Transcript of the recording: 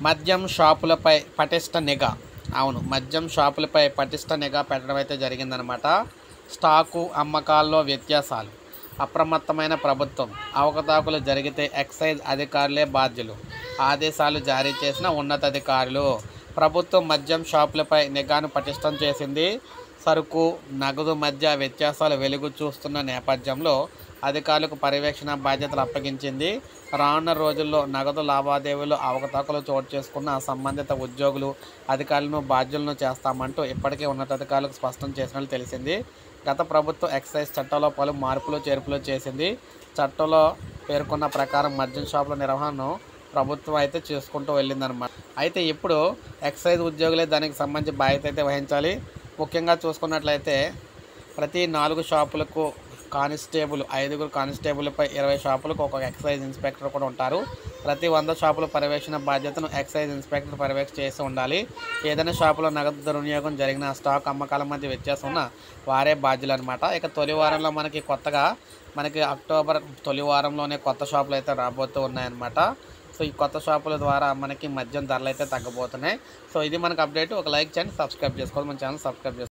మద్యం షాపులపై పటిష్ట నిఘా. అవును, మద్యం షాపులపై పటిష్ట నిఘా పెట్టడం అయితే జరిగిందనమాట. స్టాకు అమ్మకాల్లో వ్యత్యాసాలు, అప్రమత్తమైన ప్రభుత్వం, అవకతవకలు జరిగితే ఎక్సైజ్ అధికారులే బాధ్యులు, ఆదేశాలు జారీ చేసిన ఉన్నతాధికారులు. ప్రభుత్వం మద్యం షాపులపై నిఘాను పటిష్టం చేసింది. సరుకు, నగదు మధ్య వ్యత్యాసాలు వెలుగు చూస్తున్న నేపథ్యంలో అధికారులకు పర్యవేక్షణ బాధ్యతలు అప్పగించింది. రానున్న రోజుల్లో నగదు లావాదేవీలు అవకతవకలు చోటు చేసుకున్న సంబంధిత ఉద్యోగులు, అధికారులను బాధ్యులను చేస్తామంటూ ఇప్పటికే ఉన్నతాధికారులకు స్పష్టం చేసినట్లు తెలిసింది. గత ప్రభుత్వం ఎక్సైజ్ చట్టంలో పలు మార్పులు చేర్పులు చేసింది. చట్టంలో పేర్కొన్న ప్రకారం మద్యం షాపుల నిర్వహణను ప్రభుత్వం అయితే చేసుకుంటూ వెళ్ళిందనమాట. అయితే ఇప్పుడు ఎక్సైజ్ ఉద్యోగులే దానికి సంబంధించి బాధ్యత అయితే వహించాలి. ముఖ్యంగా చూసుకున్నట్లయితే ప్రతి 4 షాపులకు కానిస్టేబుల్, 5 కానిస్టేబుల్పై 20 షాపులకు ఒక ఎక్సైజ్ ఇన్స్పెక్టర్ కూడా ఉంటారు. ప్రతి 100 షాపుల పర్యవేక్షణ బాధ్యతను ఎక్సైజ్ ఇన్స్పెక్టర్ పర్యవేక్షణ చేసి ఉండాలి. ఏదైనా షాపులో నగదు దుర్వినియోగం జరిగిన, స్టాక్ అమ్మకాల మధ్య వ్యత్యాసం ఉన్న వారే బాధ్యులు అనమాట. ఇక తొలి వారంలో మనకి అక్టోబర్ తొలి వారంలోనే కొత్త షాపులు అయితే రాబోతూ ఉన్నాయన్నమాట. సో ఈ కొత్త షాపుల ద్వారా మనకి మద్యం ధరలు అయితే తగ్గబోతున్నాయి. సో ఇది మనకు అప్డేట్. ఒక లైక్ చేయండి, సబ్స్క్రైబ్ చేసుకోవాలి, మన ఛానల్ సబ్స్క్రైబ్ చేసుకోండి.